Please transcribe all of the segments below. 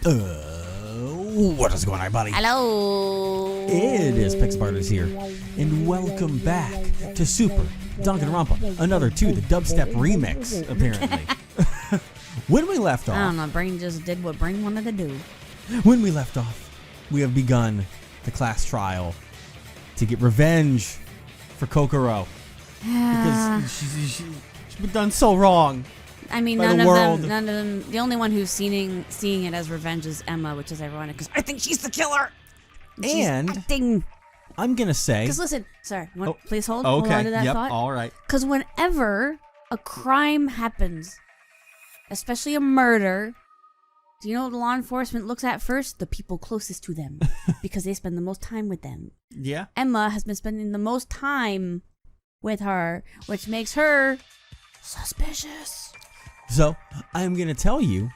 What is going on, buddy? Hello. It is Pixbarters here, and welcome back to Super Danganronpa, another to the dubstep remix, apparently. When we left off, I don't know, Brain just did what Brain wanted to do. When we left off, we have begun the class trial to get revenge for Kokoro. Because she's been done so wrong. I mean, none of them. The only one who's seeing it as revenge is Emma, which is ironic because I think she's the killer. And she's acting. I'm gonna say, because listen, sorry, please hold. Okay. Hold on to that thought. All right. Because whenever a crime happens, especially a murder, do you know what law enforcement looks at first? The people closest to them, because they spend the most time with them. Yeah. Emma has been spending the most time with her, which makes her suspicious. So, I'm going to tell you,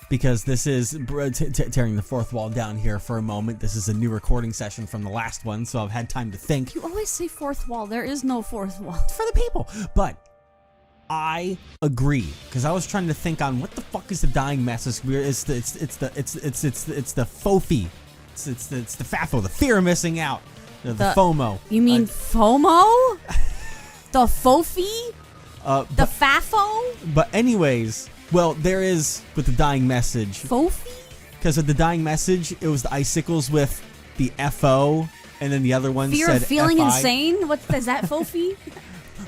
because this is tearing the fourth wall down here for a moment. This is a new recording session from the last one, so I've had time to think. You always say fourth wall. There is no fourth wall. For the people. But I agree, because I was trying to think on what the fuck is the dying message. It's the FOFI. It's the FAFO, the fear of missing out. The FOMO. You mean FOMO? The FOFI? The FAFO? But anyways, well, there is with the dying message. FOFI? Because with the dying message, it was the icicles with the FO, and then the other one Fear said of feeling FI. insane? What is that, FOFI?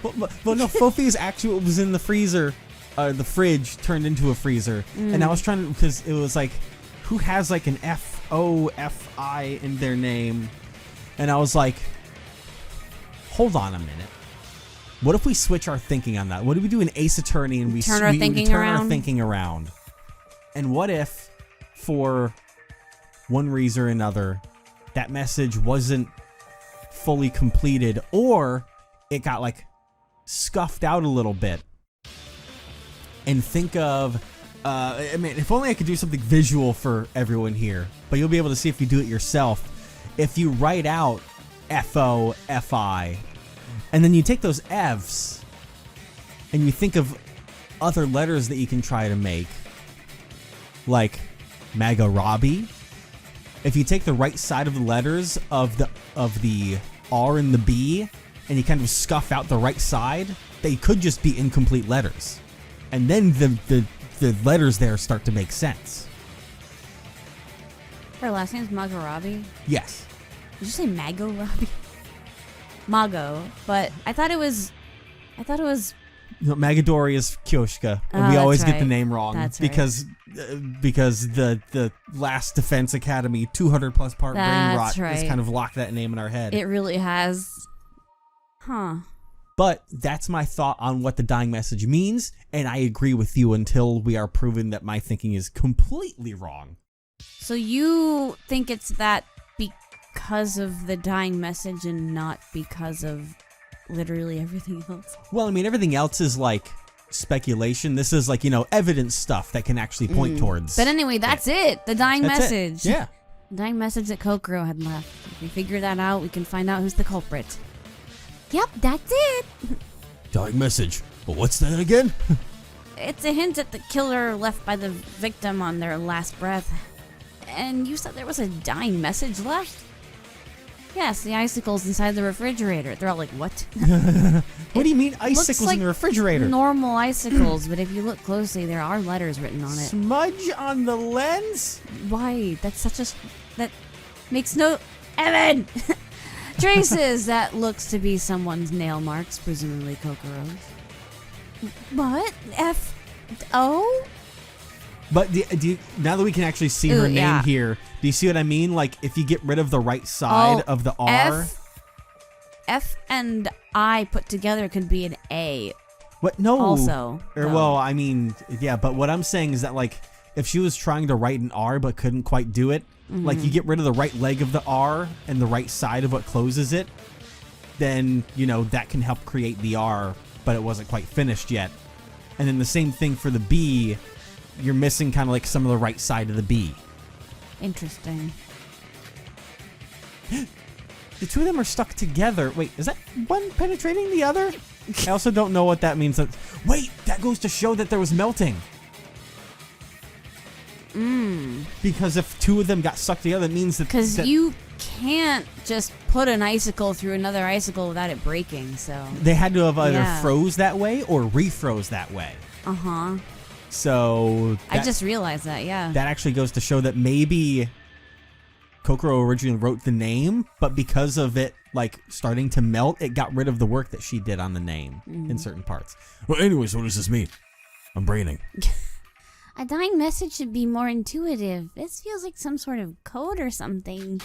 well, no, FOFI is actually what was in the freezer. The fridge turned into a freezer. And I was trying to, because it was like, who has like an FOFI in their name? And I was like, hold on a minute. What if we switch our thinking on that? What if we do an Ace Attorney and we turn our thinking around? And what if, for one reason or another, that message wasn't fully completed, or it got like scuffed out a little bit? And think of, I mean, if only I could do something visual for everyone here, but you'll be able to see if you do it yourself. If you write out FOFI, and then you take those Fs and you think of other letters that you can try to make, like Magarabi. If you take the right side of the letters of the R and the B and you kind of scuff out the right side, they could just be incomplete letters. And then the letters there start to make sense. Her last name's Magarabi? Yes. Did you say Magarabi? Mago, but I thought it was. No, Magadori is Kyoshka, and we always get the name wrong. That's because the last Defense Academy 200 plus part brain rot has kind of locked that name in our head. It really has. Huh. But that's my thought on what the dying message means, and I agree with you until we are proven that my thinking is completely wrong. So you think it's that because of the dying message and not because of literally everything else? Well, I mean, everything else is like speculation. This is like, evidence stuff that can actually point towards. But anyway, that's it. The dying message. Yeah. The dying message that Kokoro had left. If we figure that out, we can find out who's the culprit. Yep, that's it. Dying message. But what's that again? It's a hint at the killer left by the victim on their last breath. And you said there was a dying message left? Yes, the icicles inside the refrigerator. They're all like, what? What do you mean icicles in the refrigerator? Normal icicles, but if you look closely, there are letters written on it. Smudge on the lens? Why? That's such a... That makes no... Evan! Traces that looks to be someone's nail marks, presumably Kokoro's. What? F-O? But do you, now that we can actually see her name here, do you see what I mean? Like, if you get rid of the right side of the R... F and I put together could be an A. What? No. Also. Well, I mean, yeah, but what I'm saying is that, like, if she was trying to write an R but couldn't quite do it, like, you get rid of the right leg of the R and the right side of what closes it, then, that can help create the R, but it wasn't quite finished yet. And then the same thing for the B... You're missing kind of like some of the right side of the B. Interesting. The two of them are stuck together. Wait, is that one penetrating the other? I also don't know what that means. Wait, that goes to show that there was melting. Because if two of them got stuck together, it means that... Because you can't just put an icicle through another icicle without it breaking, so... They had to have either froze that way or refroze that way. Uh-huh. So... I just realized that, yeah. That actually goes to show that maybe Kokoro originally wrote the name, but because of it, like, starting to melt, it got rid of the work that she did on the name in certain parts. Well, anyways, what does this mean? I'm braining. A dying message should be more intuitive. This feels like some sort of code or something.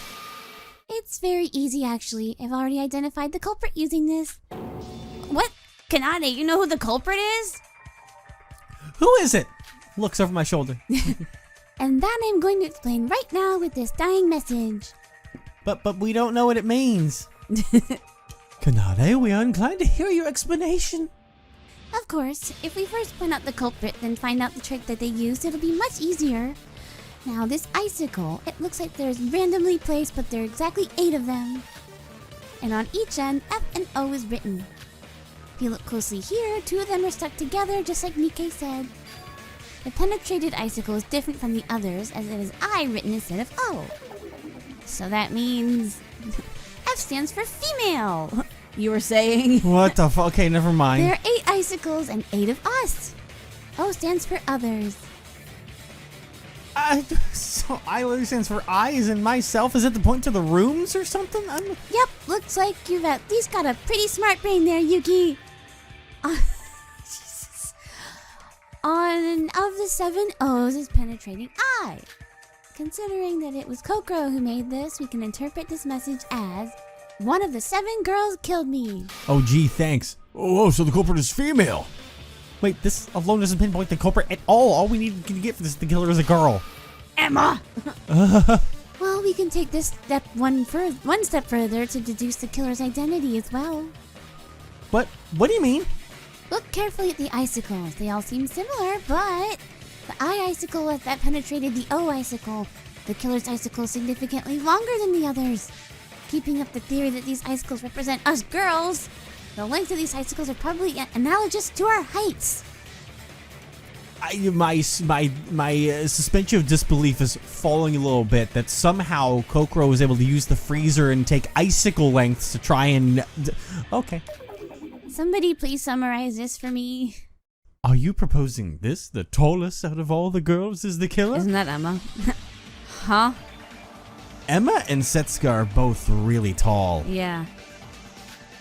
It's very easy, actually. I've already identified the culprit using this. What? Kanade, you know who the culprit is? Who is it? Looks over my shoulder. And that I'm going to explain right now with this dying message. But we don't know what it means. Kanade, we are inclined to hear your explanation. Of course, if we first point out the culprit, then find out the trick that they used, it'll be much easier. Now, this icicle, it looks like there's randomly placed, but there are exactly 8 of them. And on each end, F and O is written. If you look closely here, 2 of them are stuck together, just like Nikkei said. The penetrated icicle is different from the others, as it is I written instead of O. So that means F stands for female. You were saying? What the fuck? Okay, never mind. There are 8 icicles and 8 of us. O stands for others. So I stands for eyes and myself. Is it the point to the rooms or something? Yep, looks like you've at least got a pretty smart brain there, Yuki. Jesus. On of the 7 O's is penetrating I. Considering that it was Kokoro who made this, we can interpret this message as one of the 7 girls killed me. Oh, gee, thanks. Oh, so the culprit is female. Wait, this alone doesn't pinpoint the culprit at all. All we need to get for this, the killer is a girl. Emma! Well, we can take this step one step further to deduce the killer's identity as well. But what do you mean? Look carefully at the icicles. They all seem similar, but the I icicle that penetrated the O icicle, the killer's icicle is significantly longer than the others. Keeping up the theory that these icicles represent us girls, the length of these icicles are probably analogous to our heights. My suspension of disbelief is falling a little bit that somehow Kokoro was able to use the freezer and take icicle lengths to try and... Okay. Somebody please summarize this for me. Are you proposing this? The tallest out of all the girls is the killer? Isn't that Emma? Huh? Emma and Setsuka are both really tall. Yeah.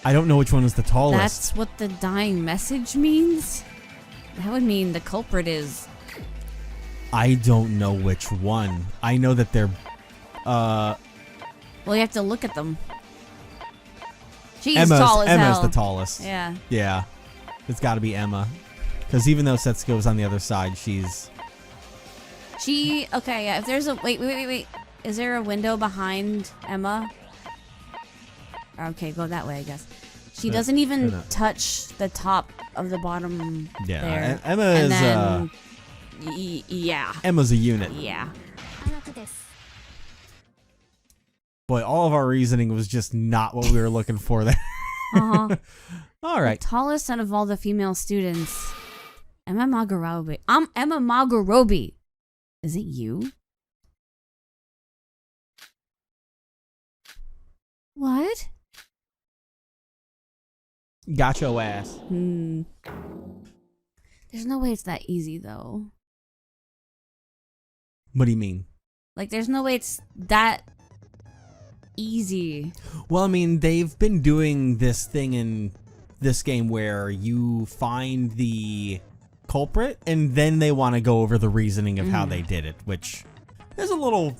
I don't know which one is the tallest. That's what the dying message means? That would mean the culprit is... I don't know which one. I know that they're... Well, you have to look at them. She's tall as hell. Emma's the tallest. Yeah. Yeah. It's gotta be Emma. Because even though Setsuka was on the other side, she's... Okay, yeah, if there's a... Wait. Is there a window behind Emma? Okay, go that way, I guess. She doesn't even touch the top of the bottom there. Emma and is... yeah. Emma's a unit. Yeah. Boy, all of our reasoning was just not what we were looking for there. Uh-huh. All right. The tallest out of all the female students. Emma Magarobi. I'm Emma Magarobi. Is it you? What? Got your ass. There's no way it's that easy, though. What do you mean? Like, there's no way it's that easy. Well, I mean, they've been doing this thing in this game where you find the culprit and then they want to go over the reasoning of how they did it, which is a little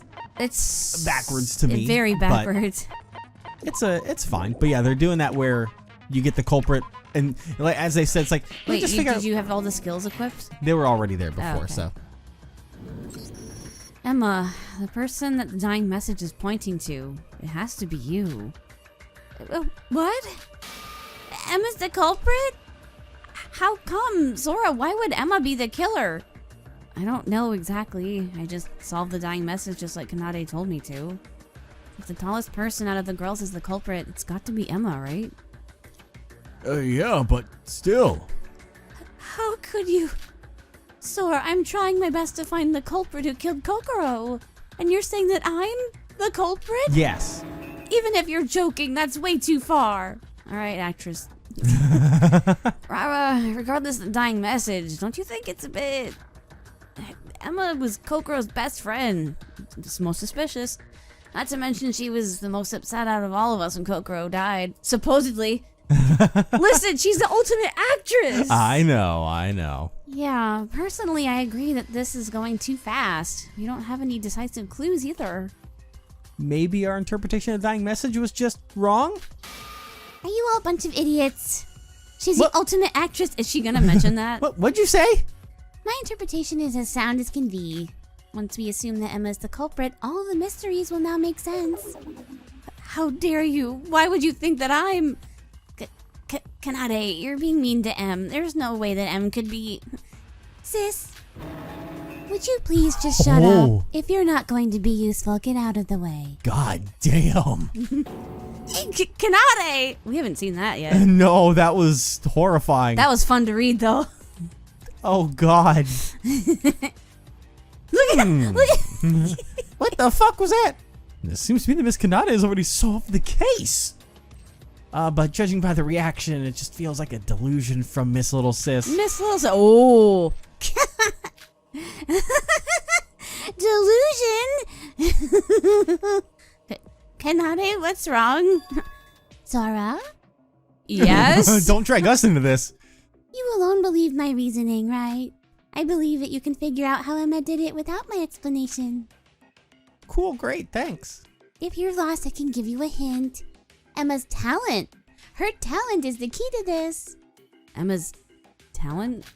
backwards to me. Very backwards. It's fine. But yeah, they're doing that where you get the culprit and, like, as they said, it's like, wait, just did you have all the skills equipped? They were already there before, okay. so. Emma, the person that the dying message is pointing to, it has to be you. What? Emma's the culprit? How come? Sora, why would Emma be the killer? I don't know exactly. I just solved the dying message just like Kanade told me to. If the tallest person out of the girls is the culprit, it's got to be Emma, right? Yeah, but still. How could you? Sora, I'm trying my best to find the culprit who killed Kokoro. And you're saying that I'm the culprit? Yes. Even if you're joking, that's way too far. All right, actress. Rara, regardless of the dying message, don't you think it's a bit... Emma was Kokoro's best friend. It's most suspicious. Not to mention she was the most upset out of all of us when Kokoro died. Supposedly. Listen, she's the ultimate actress! I know. Yeah, personally I agree that this is going too fast. You don't have any decisive clues either. Maybe our interpretation of the dying message was just wrong? Are you all a bunch of idiots? She's the ultimate actress. Is she gonna mention that? What'd you say? My interpretation is as sound as can be. Once we assume that Emma is the culprit, all of the mysteries will now make sense. How dare you? Why would you think that I'm... Kanade, you're being mean to Em. There's no way that Em could be... Sis, would you please just shut up? If you're not going to be useful, get out of the way. God damn. Kanade! We haven't seen that yet. No, that was horrifying. That was fun to read, though. Oh, God. Look at What the fuck was that? It seems to me that Miss Kanade has already solved the case. But judging by the reaction, it just feels like a delusion from Miss Little Sis. Miss Little Sis. Oh. Delusion? Kanade, what's wrong? Sora? Yes? Don't drag us into this. You alone believe my reasoning, right? I believe that you can figure out how Emma did it without my explanation. Cool, great, thanks. If you're lost, I can give you a hint. Emma's talent. Her talent is the key to this. Emma's talent?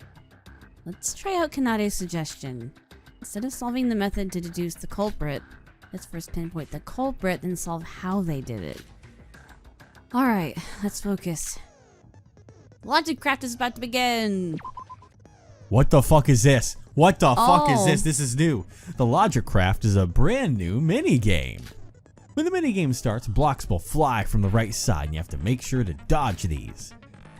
Let's try out Kanade's suggestion. Instead of solving the method to deduce the culprit, let's first pinpoint the culprit, then solve how they did it. Alright, let's focus. Logic craft is about to begin. What the fuck is this? What the fuck is this? This is new. The Logic Craft is a brand new minigame. When the minigame starts, blocks will fly from the right side and you have to make sure to dodge these.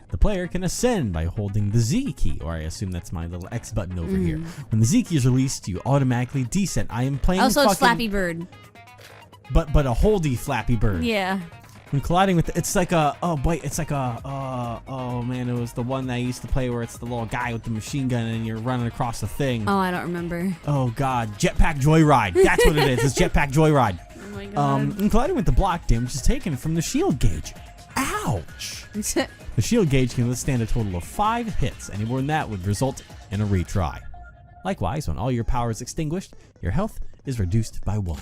The player can ascend by holding the Z key, or I assume that's my little X button over here. When the Z key is released, you automatically descend. I am playing also, it's Flappy Bird. But a holdy Flappy Bird. Yeah. When colliding with it's like a, oh wait, it's like a, oh man, it was the one that I used to play where it's the little guy with the machine gun and you're running across the thing. Oh, I don't remember. Oh God, Jetpack Joyride. That's what it is. It's Jetpack Joyride. Oh my God. When colliding with the block, damage is taken from the shield gauge. Ouch. The shield gauge can withstand a total of 5 hits. Any more than that would result in a retry. Likewise, when all your power is extinguished, your health is reduced by 1.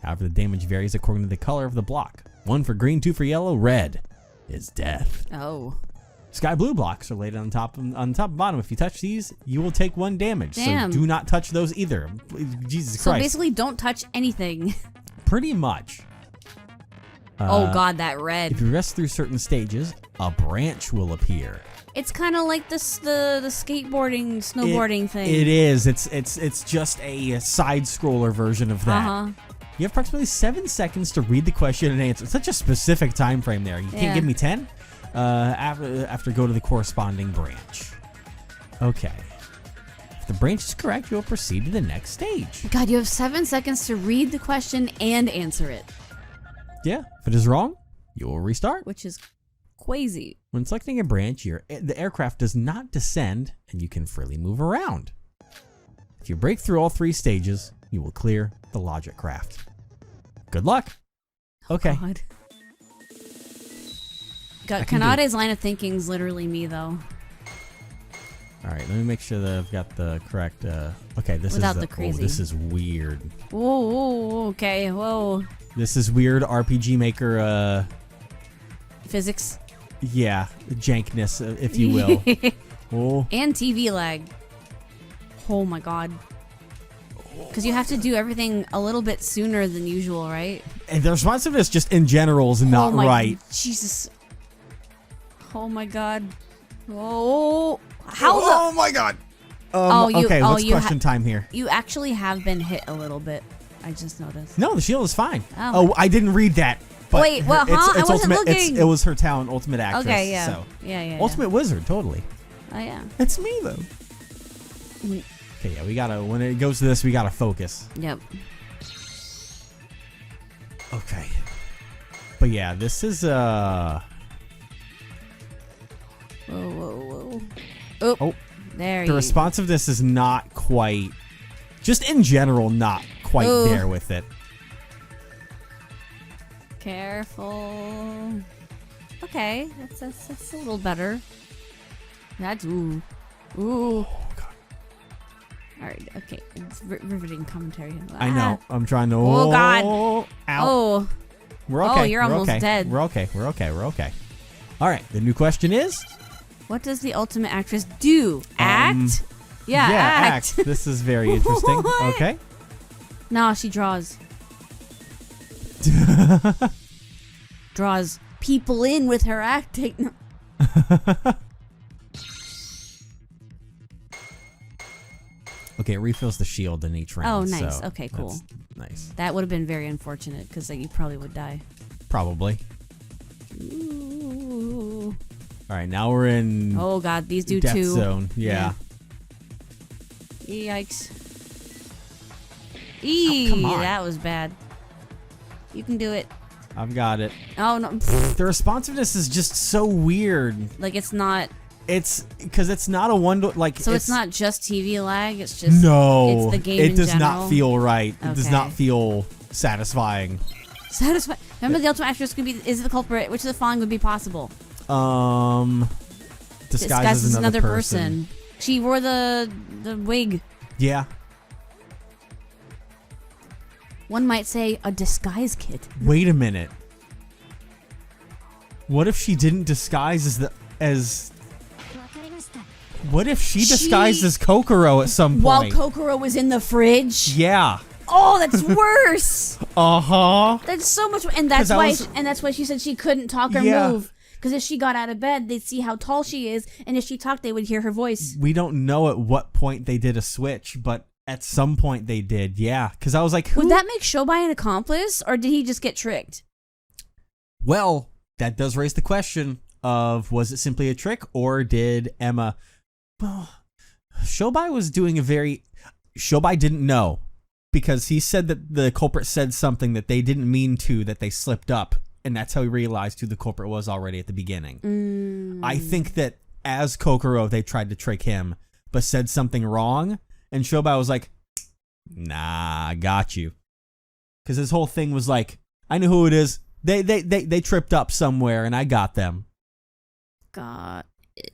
However, the damage varies according to the color of the block. 1 for green, 2 for yellow, red is death. Oh. Sky blue blocks are laid on top and bottom. If you touch these, you will take 1 damage. Damn. So do not touch those either. Jesus Christ. So basically, don't touch anything. Pretty much. Oh God, that red. If you rest through certain stages, a branch will appear. It's kind of like the skateboarding, snowboarding thing. It is. It's just a side scroller version of that. You have approximately 7 seconds to read the question and answer. It's such a specific time frame there. You can't give me 10. After go to the corresponding branch. Okay. If the branch is correct, you'll proceed to the next stage. God, you have 7 seconds to read the question and answer it. Yeah. If it is wrong, you will restart. Which is crazy. When selecting a branch, the aircraft does not descend and you can freely move around. If you break through all 3 stages, you will clear the Logic Craft. Good luck. Okay. God. Kanade's line of thinking is literally me, though. All right, let me make sure that I've got the correct. Okay, this Without is the crazy. Oh, this is weird. Whoa, okay, whoa. This is weird. RPG Maker. Physics. Yeah, jankness, if you will. Oh. And TV lag. Oh my God. Because you have to do everything a little bit sooner than usual, right? And the responsiveness just in general is not right. Jesus. Oh my God. Oh. Oh my God. Okay, what's question time here? You actually have been hit a little bit. I just noticed. No, the shield is fine. Oh, I didn't read that. But wait, what? I wasn't looking. It was her talent, Ultimate Actress. Okay, yeah. So. Yeah. Ultimate Wizard, totally. Oh, yeah. It's me, though. Okay, yeah, we gotta, when it goes to this, we gotta focus. Yep. Okay. But yeah, this is, Whoa, whoa, whoa. Oh. There The you responsiveness is not quite, just in general, not quite Ooh. there with it. Careful. Okay, that's a little better. That's ooh. Ooh. Oh, God. Alright, okay. It's riveting commentary. I know. I'm trying to. Oh, God. Ow. Oh. We're okay. Oh, you're We're almost okay. dead. We're okay. We're okay. We're okay. All right. The new question is? What does the ultimate actress do? Act? Yeah, act. This is very interesting. What? Okay. No, she draws. Draws people in with her acting. Okay, it refills the shield in each round. Oh, nice. so Okay, cool. that's nice. That would have been very unfortunate because you probably would die. Probably. Ooh. All right, now we're in Oh god, these do death too. zone. Yeah. Yikes. come on. That was bad. You can do it. I've got it. Oh no. The responsiveness is just so weird. Like it's not. It's because it's not a one like. So it's not just TV lag. It's just No, It's the game. it in does general. not feel right. It does Okay. not feel satisfying. Satisfying. Remember, the ultimate actress could be is the culprit. Which of the following would be possible? Disguise as another person. She wore the wig. Yeah. One might say a disguise kit. Wait a minute. What if she didn't disguise as What if she disguised as Kokoro at some While point? Kokoro was in the fridge. Yeah. Oh, that's worse. Uh-huh. That's so much, and that's 'Cause I why, was- and that's why she said she couldn't talk or Yeah. move. Because if she got out of bed, they'd see how tall she is, and if she talked, they would hear her voice. We don't know at what point they did a switch, but at some point they did. Yeah. Because I was like, who? Would that make Shobai an accomplice, or did he just get tricked? Well, that does raise the question of, was it simply a trick, or did Emma... Well, Shobai was doing Shobai didn't know, because he said that the culprit said something that they didn't mean to, that they slipped up, and that's how he realized who the culprit was already at the beginning. I think that as Kokoro, they tried to trick him, but said something wrong, and Shobai was like, nah, I got you. Because his whole thing was like, I know who it is. They tripped up somewhere, and I got them. God.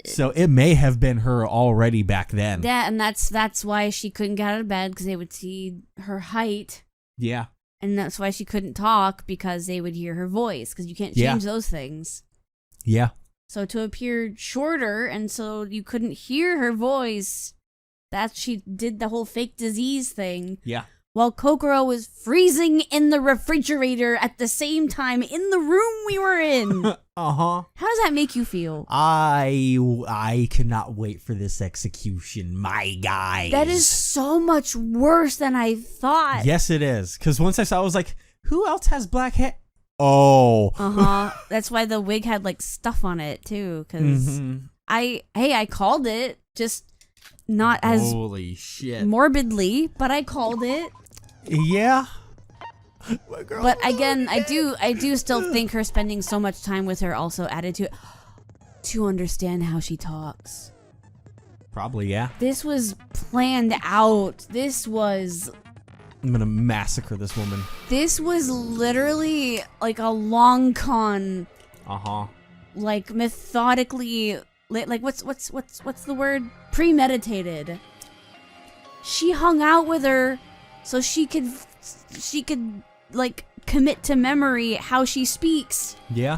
So it may have been her already back then. Yeah, and that's why she couldn't get out of bed, because they would see her height. Yeah. And that's why she couldn't talk, because they would hear her voice, because you can't Yeah. change those things. Yeah. So to appear shorter, and so you couldn't hear her voice, that she did the whole fake disease thing. Yeah. While Kokoro was freezing in the refrigerator at the same time in the room we were in. Uh-huh. How does that make you feel? I cannot wait for this execution, my guys. That is so much worse than I thought. Yes, it is. Because once I saw, I was like, who else has black hair? Oh. Uh-huh. That's why the wig had like stuff on it too. Because I called it, just not as Holy shit. morbidly, but I called it. Yeah. But again, I do still think her spending so much time with her also added to it, to understand how she talks. Probably, yeah. This was planned out. This was I'm gonna massacre this woman. literally like a long con, Uh-huh. like methodically, like what's the word? Premeditated. She hung out with her so she could like commit to memory how she speaks Yeah.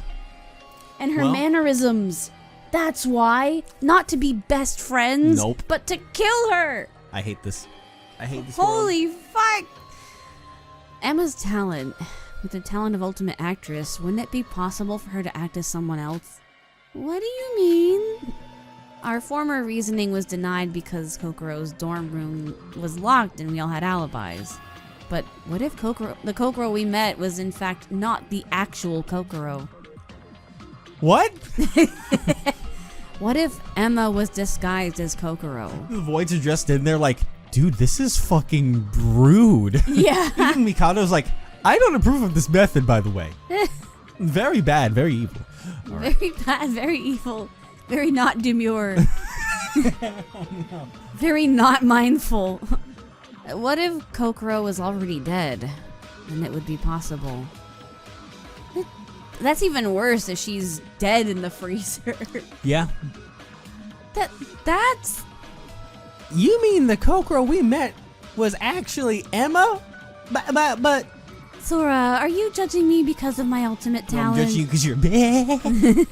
and her Well- mannerisms. That's why, not to be best friends, Nope. but to kill her. I hate this. I hate this. Holy fuck! Emma's talent, with the talent of ultimate actress, wouldn't it be possible for her to act as someone else? What do you mean? Our former reasoning was denied because Kokoro's dorm room was locked and we all had alibis. But what if the Kokoro we met was in fact not the actual Kokoro? What? What if Emma was disguised as Kokoro? The voids are just in there like, dude, this is fucking rude. Yeah. Even Mikado's like, I don't approve of this method, by the way. Very bad, very evil. All right. Very bad, very evil, very not demure. Very not mindful. What if Kokoro was already dead? And it would be possible. That's even worse if she's dead in the freezer. Yeah. That's... You mean the Kokoro we met was actually Emma? But Sora, are you judging me because of my ultimate talent? I'm judging you because you're bad.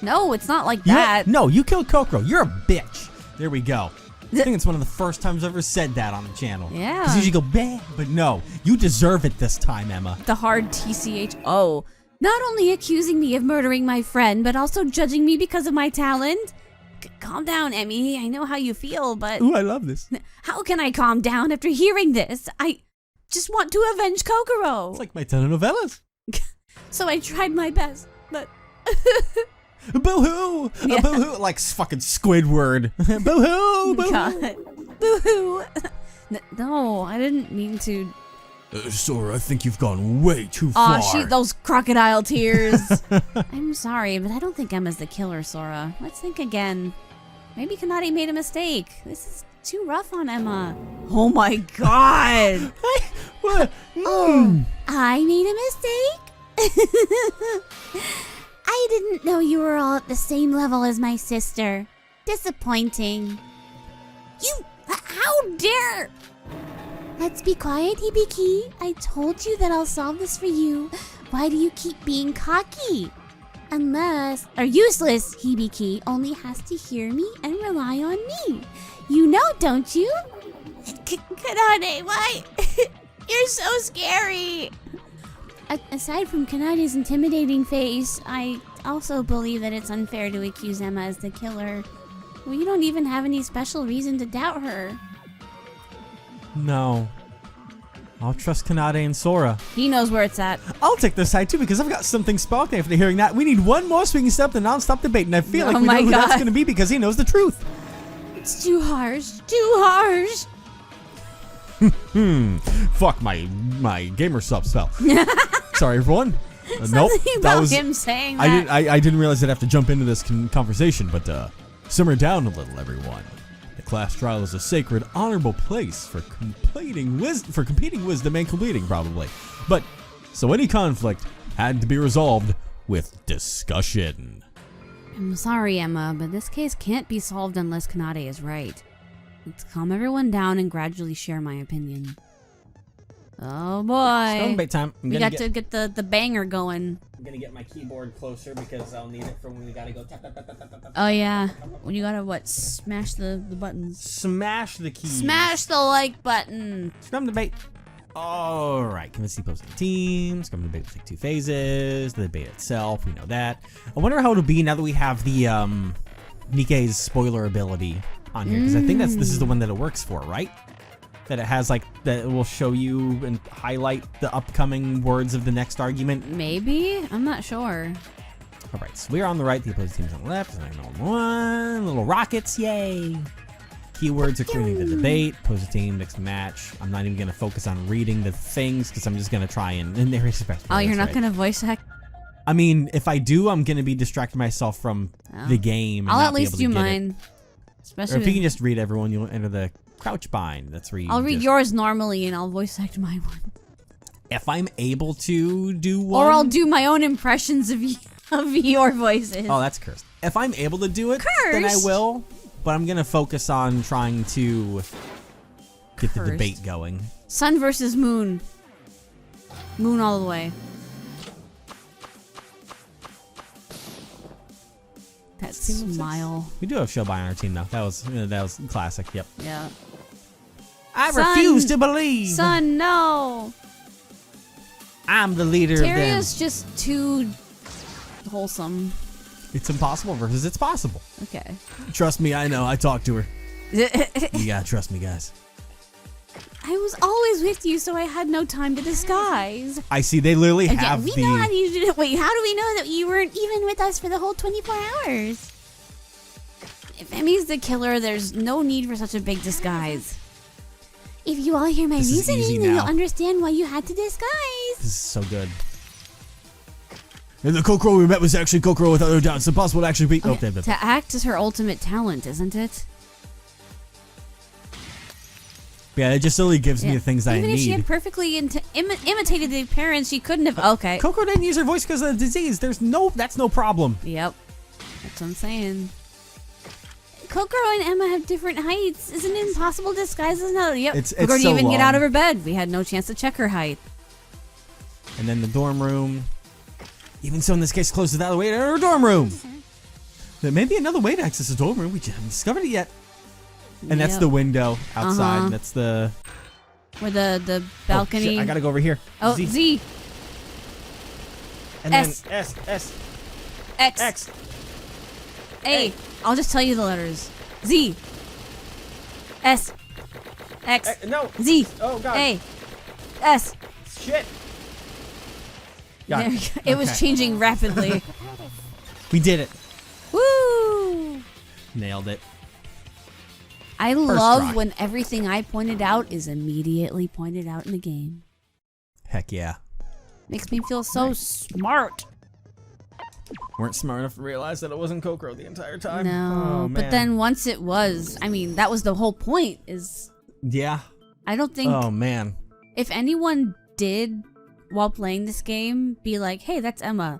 No, it's not like that. No, you killed Kokoro. You're a bitch. There we go. I think it's one of the first times I've ever said that on the channel. Yeah. Because you usually go, bad, but no. You deserve it this time, Emma. The hard TCHO. Not only accusing me of murdering my friend, but also judging me because of my talent? Calm down, Emmy. I know how you feel, but... Ooh, I love this. How can I calm down after hearing this? I just want to avenge Kokoro. It's like my telenovelas. So I tried my best, but... Boo-hoo! Yeah. Boo-hoo! Like fucking Squidward. Boo-hoo! Boo-hoo! God. Boo-hoo! No, I didn't mean to... Sora, I think you've gone way too far. Aw, those crocodile tears. I'm sorry, but I don't think Emma's the killer, Sora. Let's think again. Maybe Kanade made a mistake. This is too rough on Emma. Oh my god! What? Oh, I made a mistake? I didn't know you were all at the same level as my sister. Disappointing. How dare... Let's be quiet, Hibiki. I told you that I'll solve this for you. Why do you keep being cocky? Useless, Hibiki only has to hear me and rely on me. You know, don't you? Kanade, why? You're so scary. Aside from Kanade's intimidating face, I also believe that it's unfair to accuse Emma as the killer. We don't even have any special reason to doubt her. No. I'll trust Kanade and Sora. He knows where it's at. I'll take this side too because I've got something sparkling after hearing that. We need one more so we can stop the non-stop debate, and I feel like we know who that's going to be because he knows the truth. It's too harsh. Too harsh. Fuck my gamer sub spell. Sorry, everyone. Nope. That was him saying that. I didn't realize I'd have to jump into this conversation, but simmer down a little, everyone. The class trial is a sacred, honorable place for competing wisdom and completing, probably. But so any conflict had to be resolved with discussion. I'm sorry, Emma, but this case can't be solved unless Kanade is right. Let's calm everyone down and gradually share my opinion. Oh boy. Stone bait time. We got to get the banger going. I'm gonna get my keyboard closer because I'll need it for when we gotta go tap tap tap tap tap tap. Oh yeah. When you gotta what? Smash the buttons. Smash the keys. Smash the like button. Scrum debate. Alright, convince the opposing teams. Scrum debate will take 2 phases. The debate itself, we know that. I wonder how it'll be now that we have the Nike's spoiler ability on here, because I think this is the one that it works for, right? That it has like that it will show you and highlight the upcoming words of the next argument. Maybe? I'm not sure. Alright, so we're on the right, the opposing team's on the left. One little rockets, yay! Keywords are creating the debate. Opposing team, mixed match. I'm not even gonna focus on reading the things because I'm just gonna try and there is Oh, you're not gonna voice act? I mean, if I do, I'm gonna be distracting myself from the game. I'll at least do mine. Especially or if you can just read everyone, you'll enter the crouch bind. That's where you I'll read yours normally and I'll voice act my one. If I'm able to do one. Or I'll do my own impressions of your voices. Oh, that's cursed. If I'm able to do it, then I will. But I'm gonna focus on trying to get the debate going. Sun versus moon. Moon all the way. That smile. We do have Shobai on our team though. That was classic. Yep. Yeah. I refuse to believe. Sun, no. I'm the leader of them. Terria's just too wholesome. It's impossible versus it's possible. Okay. Trust me, I know. I talked to her. You gotta trust me, guys. I was always with you, so I had no time to disguise. I see. They literally have we know how you did it. Wait, how do we know that you weren't even with us for the whole 24 hours? If Emmy's the killer, there's no need for such a big disguise. If you all hear my This is easy reasoning, then now. you'll understand why you had to disguise. This is so good. And the Kokoro we met was actually Kokoro without a doubt. It's impossible to actually beat. Okay, Oh, to act is her ultimate talent, isn't it? yeah, it just really gives me the things I Even need. if she had perfectly imitated the parents, she couldn't have. Okay. Kokoro didn't use her voice because of the disease. That's no problem. Yep. That's what I'm saying. Kokoro and Emma have different heights. Isn't it impossible to disguise as another? Yep. It's Kokoro didn't so even get long. out of her bed. We had no chance to check her height. And then the dorm room. Even so, in this case, closes the other way to her dorm room. There may be another way to access the dorm room. We just haven't discovered it yet. And that's the window outside. That's the... Where the balcony... Oh, shit, I gotta go over here. Oh, Z. And S. then S. X. X. A. I'll just tell you the letters. Z. S. X. No. Z. Oh, God. A. S. Shit. Got There it. you go. It was changing rapidly. We did it. Woo! Nailed it. I First love try. when everything I pointed out is immediately pointed out in the game. Heck yeah. Makes me feel so smart. Weren't smart enough to realize that it wasn't Kokoro the entire time. No, Oh, but man. then once it was, I mean, that was the whole point. Is Yeah. I don't think Oh, man. if anyone did while playing this game be like, "Hey, that's Emma."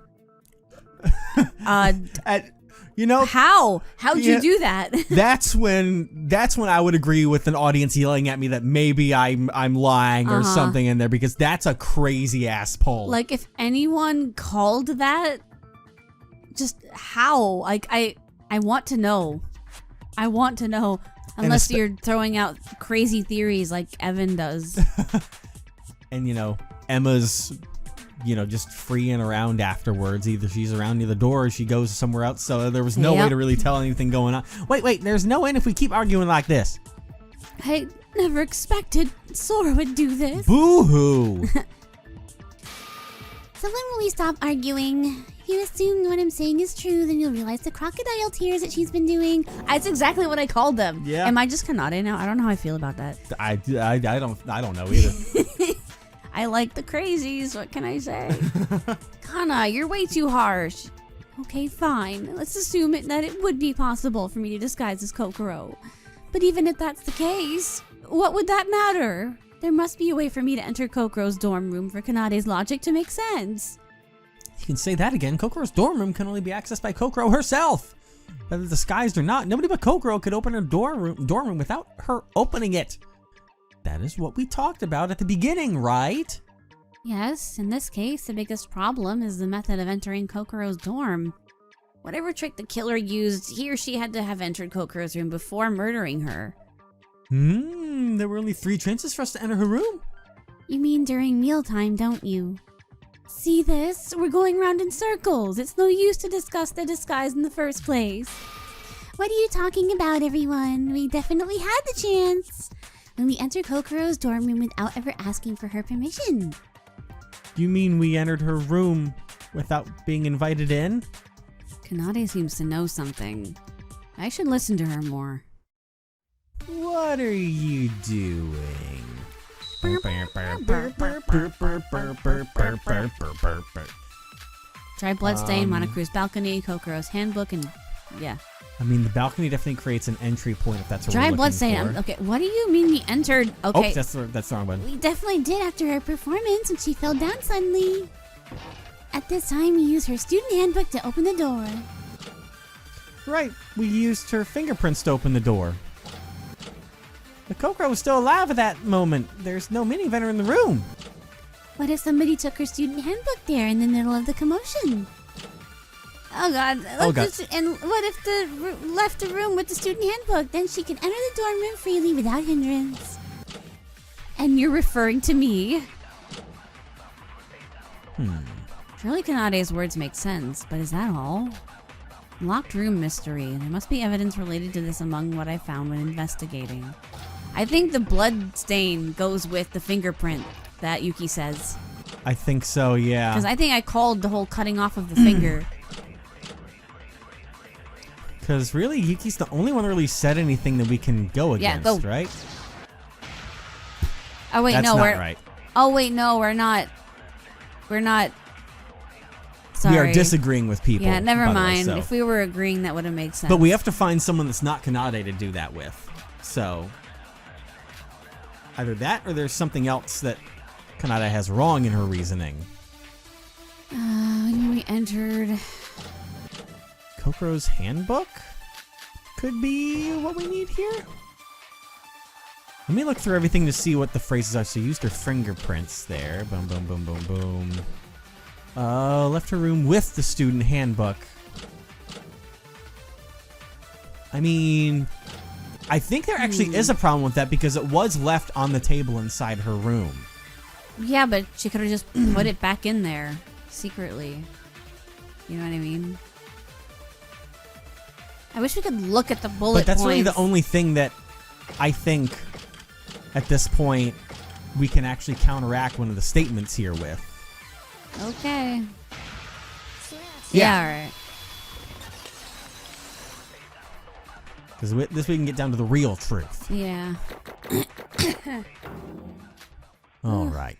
You know, How'd Yeah. you do that? that's when I would agree with an audience yelling at me that maybe I'm lying or something in there, because that's a crazy ass poll. Like, if anyone called that, just how? Like, I want to know. I want to know. Unless you're throwing out crazy theories like Evan does. And you know, Emma's, you know, just freeing around afterwards. Either she's around near the door or she goes somewhere else. So there was no way to really tell anything going on. Wait, there's no end if we keep arguing like this. I never expected Sora would do this. Boo-hoo. So when will we stop arguing? If you assume what I'm saying is true, then you'll realize the crocodile tears that she's been doing. That's exactly what I called them. Yeah. Am I just Kanade now? I don't know how I feel about that. I don't know either. I like the crazies. What can I say? Kana, you're way too harsh. Okay, fine. Let's assume that it would be possible for me to disguise as Kokoro. But even if that's the case, what would that matter? There must be a way for me to enter Kokoro's dorm room for Kanade's logic to make sense. You can say that again. Kokoro's dorm room can only be accessed by Kokoro herself. Whether disguised or not, nobody but Kokoro could open her dorm room without her opening it. That is what we talked about at the beginning, right? Yes, in this case, the biggest problem is the method of entering Kokoro's dorm. Whatever trick the killer used, he or she had to have entered Kokoro's room before murdering her. There were only 3 chances for us to enter her room. You mean during mealtime, don't you? See this? We're going round in circles. It's no use to discuss the disguise in the first place. What are you talking about, everyone? We definitely had the chance. When we entered Kokoro's dorm room without ever asking for her permission. You mean we entered her room without being invited in? Kanade seems to know something. I should listen to her more. What are you doing? Try Bloodstain, Monocru's Balcony, Kokoro's Handbook, and yeah. I mean, the balcony definitely creates an entry point if that's what we're Try looking Bloodstain. for. Okay, what do you mean we entered? Okay. Oh, that's the wrong one. We definitely did after her performance when she fell down suddenly. At this time, we used her student handbook to open the door. Right, we used her fingerprints to open the door. The Kokoro was still alive at that moment. There's no minivan in the room. What if somebody took her student handbook there in the middle of the commotion? Oh God. Oh, God. And what if the left the room with the student handbook? Then she can enter the dorm room freely without hindrance. And you're referring to me? Surely Kanade's words make sense, but is that all? Locked room mystery. There must be evidence related to this among what I found when investigating. I think the blood stain goes with the fingerprint that Yuki says. I think so, yeah. Because I think I called the whole cutting off of the finger. Because really, Yuki's the only one that really said anything that we can go Yeah, against, go. right? Oh wait, That's no, not we're right. Oh wait, no, we're not. We're not. Sorry. We are disagreeing with people. Yeah, never by the way, mind. so. If we were agreeing, that would have made sense. But we have to find someone that's not Kanade to do that with. So either that or there's something else that Kanade has wrong in her reasoning. When we entered. Kokoro's handbook could be what we need here. Let me look through everything to see what the phrases are. So used her fingerprints there. Boom, boom, boom, boom, boom. Left her room with the student handbook. I mean, I think there actually is a problem with that because it was left on the table inside her room. Yeah, but she could have just put it back in there secretly. You know what I mean? I wish we could look at the bullet But that's points. really the only thing that I think at this point we can actually counteract one of the statements here with. Okay. Yeah. Alright. Because this we can get down to the real truth. Yeah. All right.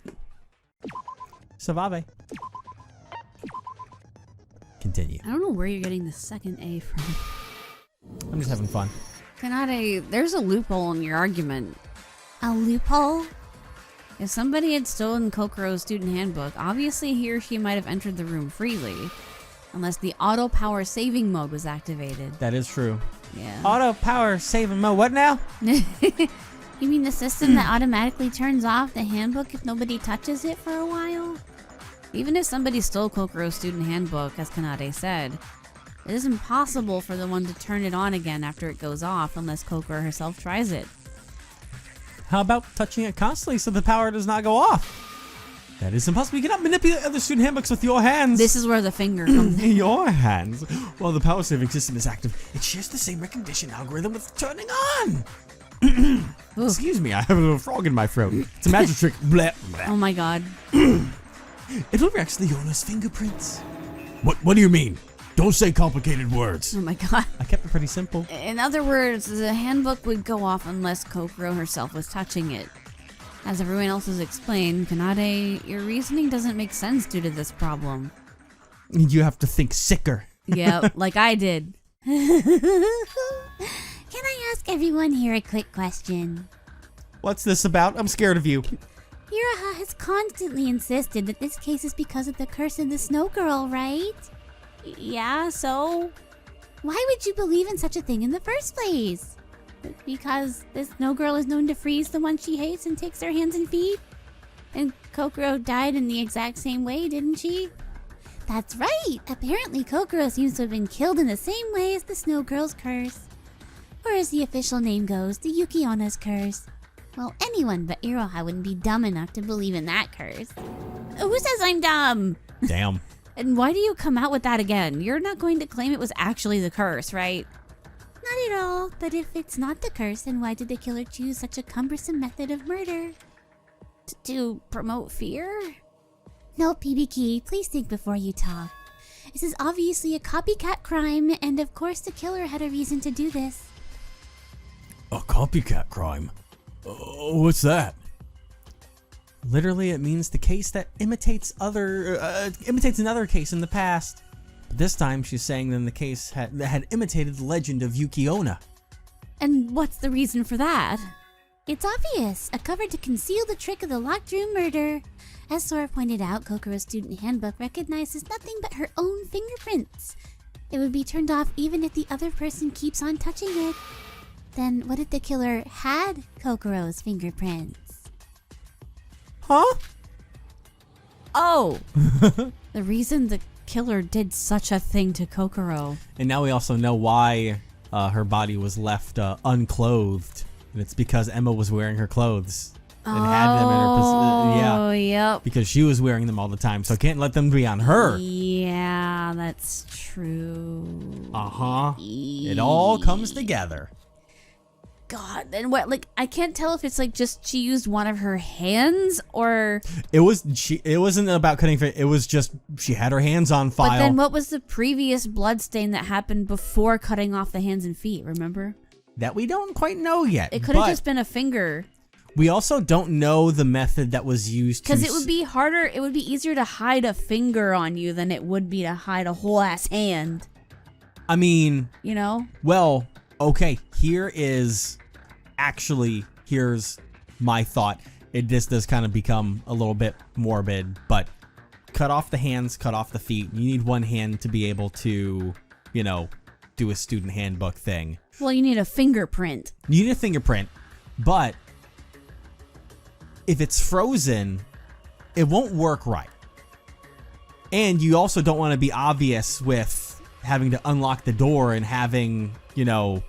Savave. Continue. I don't know where you're getting the second A from. I'm just having fun. Kanade, there's a loophole in your argument. A loophole? If somebody had stolen Kokoro's student handbook, obviously he or she might have entered the room freely. Unless the auto power saving mode was activated. That is true. Yeah. Auto power saving mode. What now? You mean the system that automatically turns off the handbook if nobody touches it for a while? Even if somebody stole Kokoro's student handbook, as Kanade said, it is impossible for the one to turn it on again after it goes off unless Kokoro herself tries it. How about touching it constantly so the power does not go off? That is impossible. You cannot manipulate other student handbooks with your hands. This is where the finger comes in. In your hands. While the power saving system is active, it shares the same recognition algorithm with turning on. Excuse me, I have a little frog in my throat. It's a magic trick. Blah, blah. Oh my god. It will react to the owner's fingerprints. What do you mean? Don't say complicated words. Oh my god. I kept it pretty simple. In other words, the handbook would go off unless Kokoro herself was touching it. As everyone else has explained, Kanade, your reasoning doesn't make sense due to this problem. You have to think sicker. Yeah, like I did. Can I ask everyone here a quick question? What's this about? I'm scared of you. Iroha has constantly insisted that this case is because of the curse of the snow girl, right? Yeah, so? Why would you believe in such a thing in the first place? Because this snow girl is known to freeze the one she hates and takes their hands and feet? And Kokoro died in the exact same way, didn't she? That's right! Apparently Kokoro seems to have been killed in the same way as the snow girl's curse. Or as the official name goes, the Yukiona's curse. Well, anyone but Iroha wouldn't be dumb enough to believe in that curse. Who says I'm dumb? Damn. And why do you come out with that again? You're not going to claim it was actually the curse, right? Not at all, but if it's not the curse, then why did the killer choose such a cumbersome method of murder? To promote fear? No, PBK, please think before you talk. This is obviously a copycat crime, and of course the killer had a reason to do this. A copycat crime? What's that? Literally, it means the case that imitates another case in the past. But this time, she's saying that the case had imitated the legend of Yukiona. And what's the reason for that? It's obvious, a cover to conceal the trick of the locked room murder. As Sora pointed out, Kokoro's student handbook recognizes nothing but her own fingerprints. It would be turned off even if the other person keeps on touching it. Then what if the killer had Kokoro's fingerprints? Huh? Oh! The reason the killer did such a thing to Kokoro. And now we also know why her body was left unclothed. And it's because Emma was wearing her clothes. And had them in her position. Yeah. Oh, yep. Because she was wearing them all the time. So can't let them be on her. Yeah, that's true. Uh-huh. It all comes together. God, then what? Like, I can't tell if it's like just she used one of her hands or. It wasn't about cutting. It was just she had her hands on file. But then what was the previous blood stain that happened before cutting off the hands and feet? Remember? That we don't quite know yet. It could have but just been a finger. We also don't know the method that was used Because it would be harder, it would be easier to hide a finger on you than it would be to hide a whole ass hand. I mean... You know? Well, okay, here's my thought. This does kind of become a little bit morbid, but cut off the hands, cut off the feet. You need one hand to be able to, you know, do a student handbook thing. Well, you need a fingerprint. You need a fingerprint, but if it's frozen, it won't work right. And you also don't want to be obvious with having to unlock the door and having, you know,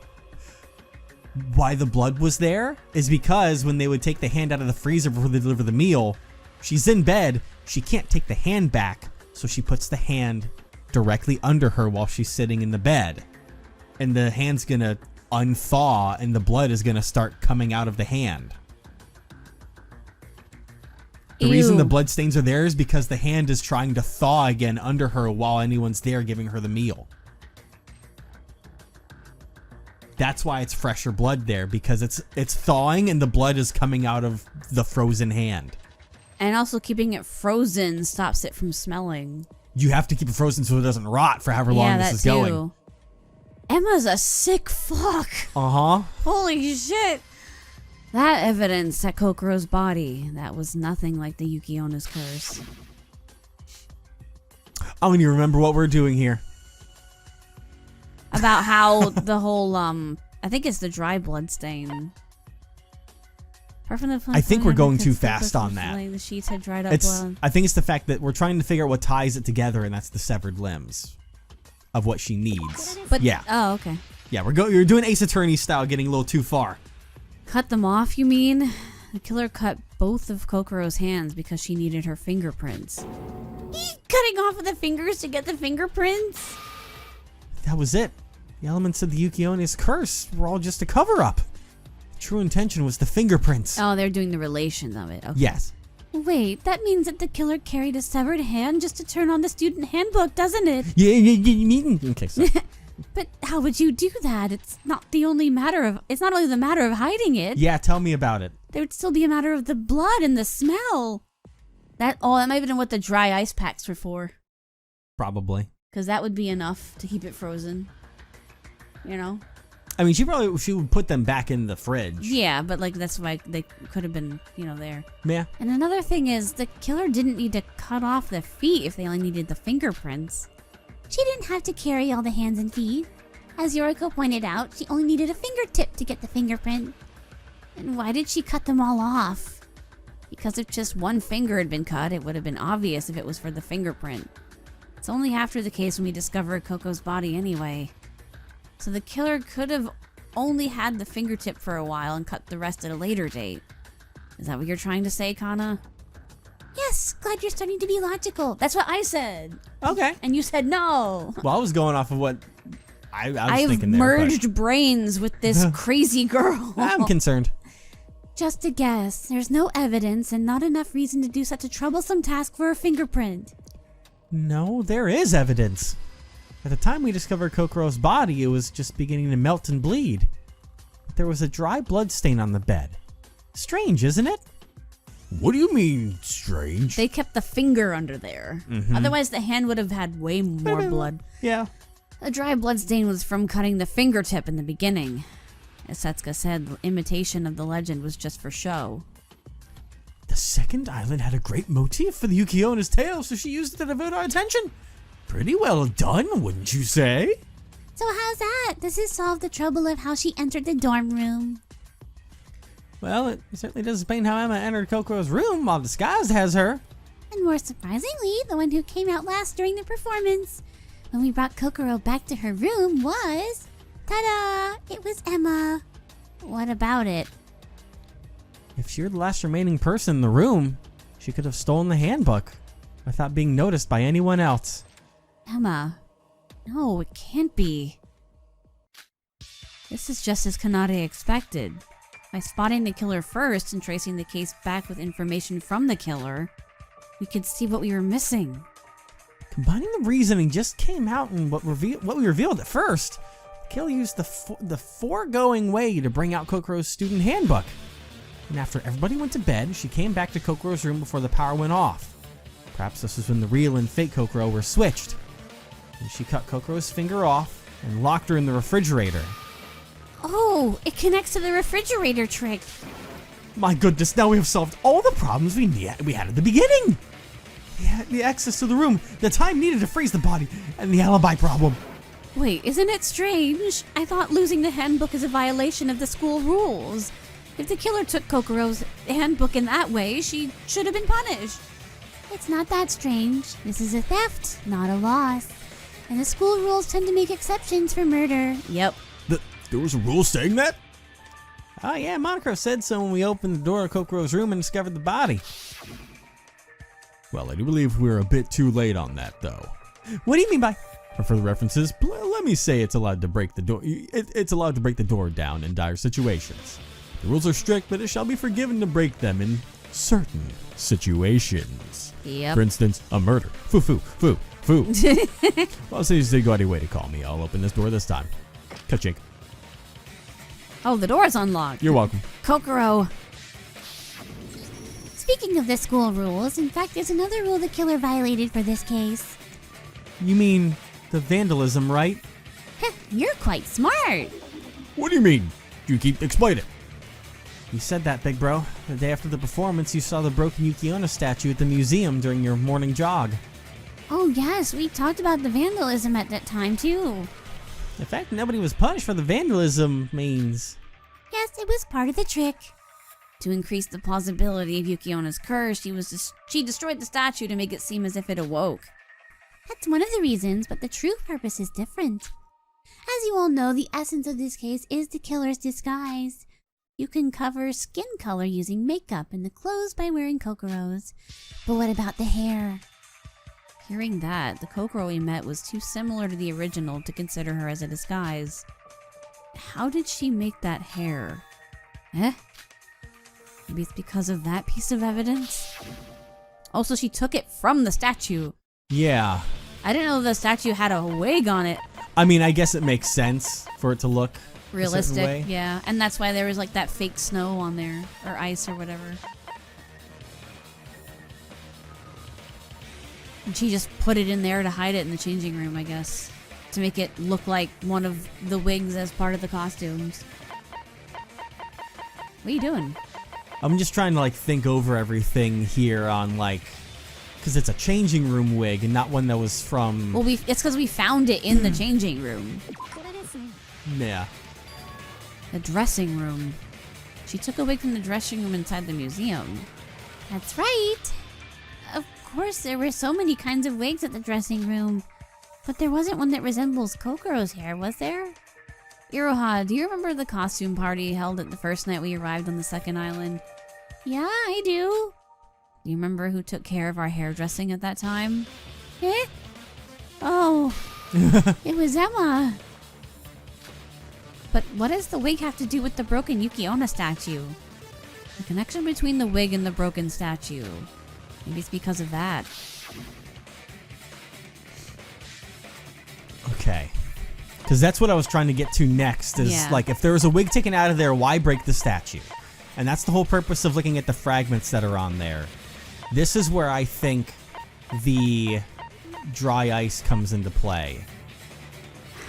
why the blood was there is because when they would take the hand out of the freezer before they deliver the meal, she's in bed, she can't take the hand back, so she puts the hand directly under her while she's sitting in the bed. And the hand's gonna unthaw and the blood is gonna start coming out of the hand. The reason the blood stains are there is because the hand is trying to thaw again under her while anyone's there giving her the meal. That's why it's fresher blood there, because it's thawing and the blood is coming out of the frozen hand. And also keeping it frozen stops it from smelling. You have to keep it frozen so it doesn't rot for however long this is going. Emma's a sick fuck. Uh-huh. Holy shit. That evidence at Kokoro's body, that was nothing like the Yukiona's curse. I don't even remember what we're doing here. About how the whole, I think it's the dry blood stain. I think we're going too fast on that. The sheets had dried up blood. I think it's the fact that we're trying to figure out what ties it together, and that's the severed limbs of what she needs. But yeah. Oh, okay. Yeah, you're doing Ace Attorney style, getting a little too far. Cut them off, you mean? The killer cut both of Kokoro's hands because she needed her fingerprints. Cutting off of the fingers to get the fingerprints? That was it. The elements of the Yukiona's curse were all just a cover-up. The true intention was the fingerprints. Oh, they're doing the relation of it. Okay. Yes. Wait, that means that the killer carried a severed hand just to turn on the student handbook, doesn't it? Yeah. Okay, sorry. But how would you do that? It's not only the matter of hiding it. Yeah, tell me about it. There would still be a matter of the blood and the smell. That might have been what the dry ice packs were for. Probably. Because that would be enough to keep it frozen. You know? I mean, she would put them back in the fridge. Yeah, but like that's why they could have been, there. Yeah. And another thing is, the killer didn't need to cut off the feet if they only needed the fingerprints. She didn't have to carry all the hands and feet. As Yoriko pointed out, she only needed a fingertip to get the fingerprint. And why did she cut them all off? Because if just one finger had been cut, it would have been obvious if it was for the fingerprint. It's only after the case when we discover Coco's body anyway. So the killer could have only had the fingertip for a while and cut the rest at a later date. Is that what you're trying to say, Kana? Yes, glad you're starting to be logical. That's what I said. Okay. And you said no. Well, I was going off of what I was I've thinking there. merged brains with this crazy girl. I'm concerned. Just a guess. There's no evidence and not enough reason to do such a troublesome task for a fingerprint. No, there is evidence. At the time we discovered Kokoro's body, it was just beginning to melt and bleed. But there was a dry blood stain on the bed. Strange, isn't it? What do you mean, strange? They kept the finger under there. Mm-hmm. Otherwise, the hand would have had way more blood. Yeah. The dry blood stain was from cutting the fingertip in the beginning. As Setsuka said, the imitation of the legend was just for show. The second island had a great motif for the Yukiona's tale, so she used it to devote our attention. Pretty well done, wouldn't you say? So how's that? Does this solve the trouble of how she entered the dorm room? Well, it certainly does explain how Emma entered Kokoro's room while disguised as her. And more surprisingly, the one who came out last during the performance, when we brought Kokoro back to her room, was... Ta-da! It was Emma. What about it? If you're the last remaining person in the room, she could have stolen the handbook without being noticed by anyone else. Emma. No, it can't be. This is just as Kanade expected. By spotting the killer first and tracing the case back with information from the killer, we could see what we were missing. Combining the reasoning just came out in what we revealed at first. The killer used the foregoing way to bring out Kokoro's student handbook. And after everybody went to bed, she came back to Kokoro's room before the power went off. Perhaps this was when the real and fake Kokoro were switched. And she cut Kokoro's finger off and locked her in the refrigerator. Oh, it connects to the refrigerator trick. My goodness, now we have solved all the problems we had at the beginning. The access to the room, the time needed to freeze the body, and the alibi problem. Wait, isn't it strange? I thought losing the handbook is a violation of the school rules. If the killer took Kokoro's handbook in that way, she should have been punished. It's not that strange. This is a theft, not a loss. And the school rules tend to make exceptions for murder. Yep. There was a rule saying that? Oh yeah, Monocro said so when we opened the door of Kokoro's room and discovered the body. Well, I do believe we're a bit too late on that, though. What do you mean by... For further references, let me say it's allowed to break the door. It's allowed to break the door down in dire situations. The rules are strict, but it shall be forgiven to break them in certain situations. Yep. For instance, a murder. Foo. Well, since they go out of your way to call me, I'll open this door this time. Ka-chink. Oh, the door's unlocked. You're welcome. Kokoro. Speaking of the school rules, in fact, there's another rule the killer violated for this case. You mean the vandalism, right? You're quite smart. What do you mean? Explain it. You said that, big bro. The day after the performance, you saw the broken Yuki-onna statue at the museum during your morning jog. Oh yes, we talked about the vandalism at that time too. The fact nobody was punished for the vandalism means... Yes, it was part of the trick. To increase the plausibility of Yuki-onna's curse, she destroyed the statue to make it seem as if it awoke. That's one of the reasons, but the true purpose is different. As you all know, the essence of this case is the killer's disguise. You can cover skin color using makeup and the clothes by wearing Kokoro's. But what about the hair? Hearing that, the Kokoro we met was too similar to the original to consider her as a disguise. How did she make that hair? Maybe it's because of that piece of evidence? Also, she took it from the statue. Yeah. I didn't know the statue had a wig on it. I mean, I guess it makes sense for it to look a certain Realistic, way. yeah. And that's why there was like that fake snow on there, or ice or whatever. And she just put it in there to hide it in the changing room, I guess. To make it look like one of the wigs as part of the costumes. What are you doing? I'm just trying to like think over everything here on like... Because it's a changing room wig and not one that was from... Well, it's because we found it in the changing room. Yeah. The dressing room. She took a wig from the dressing room inside the museum. That's right. Of course, there were so many kinds of wigs at the dressing room. But there wasn't one that resembles Kokoro's hair, was there? Iroha, do you remember the costume party held at the first night we arrived on the second island? Yeah, I do. Do you remember who took care of our hairdressing at that time? Oh, it was Emma. But what does the wig have to do with the broken Yuki-onna statue? The connection between the wig and the broken statue. Maybe it's because of that. Okay. Because that's what I was trying to get to next, is Yeah. like, if there was a wig taken out of there, why break the statue? And that's the whole purpose of looking at the fragments that are on there. This is where I think the dry ice comes into play.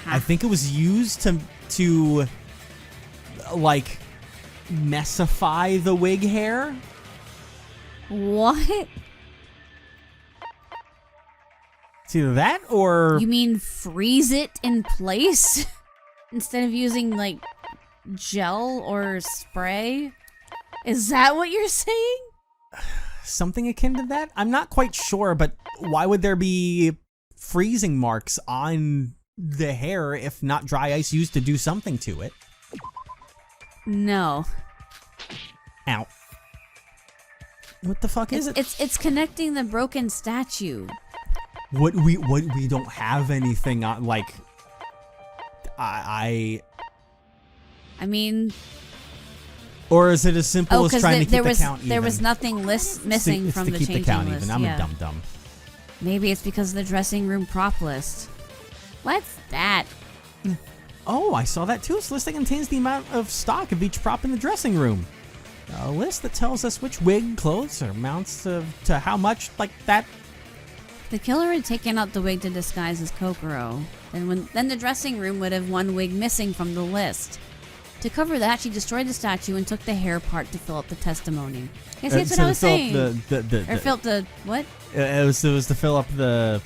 I think it was used to like, messify the wig hair. What? It's either that or... You mean freeze it in place? Instead of using, like, gel or spray? Is that what you're saying? Something akin to that? I'm not quite sure, but why would there be freezing marks on the hair if not dry ice used to do something to it? No. Ow. What the fuck is it? It's connecting the broken statue. What we don't have anything on, like... I mean... Or is it as simple as trying to keep the count even? There was nothing missing It's from to the keep the changing count list. even. I'm yeah. a dum-dum. Maybe it's because of the dressing room prop list. What's that? Oh, I saw that too. This list that contains the amount of stock of each prop in the dressing room. A list that tells us which wig, clothes, or amounts to how much, like that. The killer had taken out the wig to disguise as Kokoro, and then the dressing room would have one wig missing from the list. To cover that, she destroyed the statue and took the hair part to fill up the testimony. Yes, that's what I was saying. Or filled the what? It was to fill up the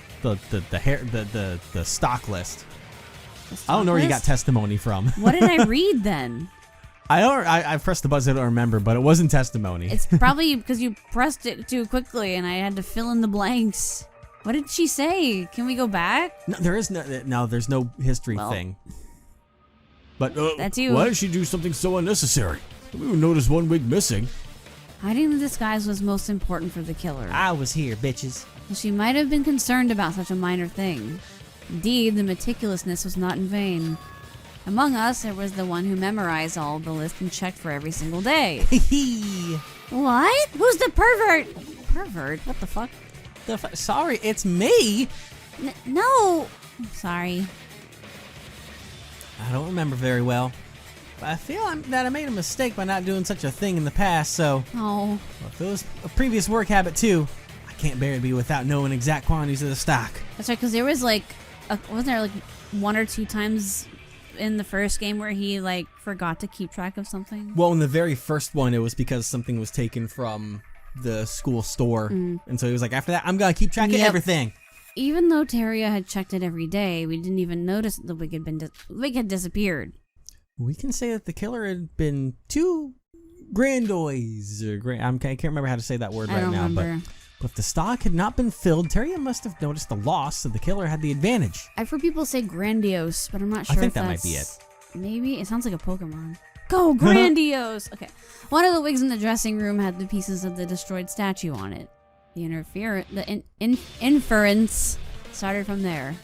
hair the stock list. I don't know where you got testimony from. What did I read then? I pressed the buzzer. I don't remember, but it wasn't testimony. It's probably because you pressed it too quickly, and I had to fill in the blanks. What did she say? Can we go back? No, there's no history thing. But that's you. Why did she do something so unnecessary? We would notice one wig missing. Hiding the disguise was most important for the killer. I was here, bitches. She might have been concerned about such a minor thing. Indeed, the meticulousness was not in vain. Among us, there was the one who memorized all of the list and checked for every single day. What? Who's the pervert? Pervert? What the fuck? Sorry, it's me. No. Sorry. I don't remember very well. But I feel that I made a mistake by not doing such a thing in the past, so... Oh. Well, if it was a previous work habit, too, I can't bear to be without knowing exact quantities of the stock. That's right, because there was wasn't there like 1 or 2 times in the first game where he forgot to keep track of something? Well, in the very first one, it was because something was taken from the school store. And so he was like, after that, I'm going to keep track of everything. Even though Teria had checked it every day, we didn't even notice that the wig had disappeared. We can say that the killer had been too grandiose. I can't remember how to say that word right now. But if the stock had not been filled, Teria must have noticed the loss, so the killer had the advantage. I've heard people say grandiose, but I'm not sure. I think that might be it. Maybe it sounds like a Pokemon. Go grandiose! Okay, one of the wigs in the dressing room had the pieces of the destroyed statue on it. The inference started from there.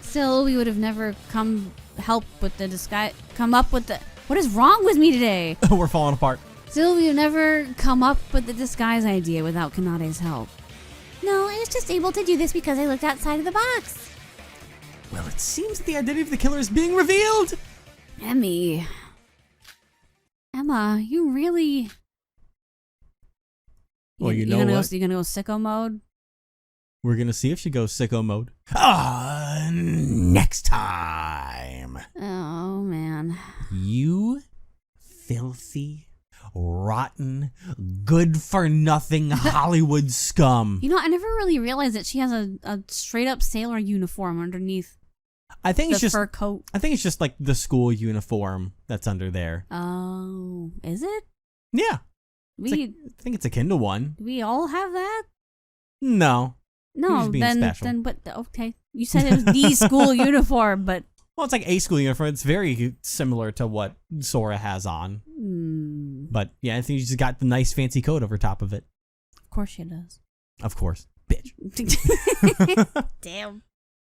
Still, we would have never come up with the. What is wrong with me today? We're falling apart. Still, we would never come up with the disguise idea without Kanade's help. No, I was just able to do this because I looked outside of the box. Well, it seems that the identity of the killer is being revealed. Emma, you really... Well, you know what? You gonna go sicko mode? We're gonna see if she goes sicko mode. Next time. Oh, man. You filthy, rotten, good-for-nothing Hollywood scum. You know, I never really realized that she has a straight-up sailor uniform underneath the fur coat. I think it's just like the school uniform that's under there. Oh, is it? Yeah. I think it's akin to one. We all have that? No. No, special. then but okay. You said it was the school uniform, but well, it's like a school uniform. It's very similar to what Sora has on. But yeah, I think she just got the nice fancy coat over top of it. Of course she does. Of course. Bitch. Damn.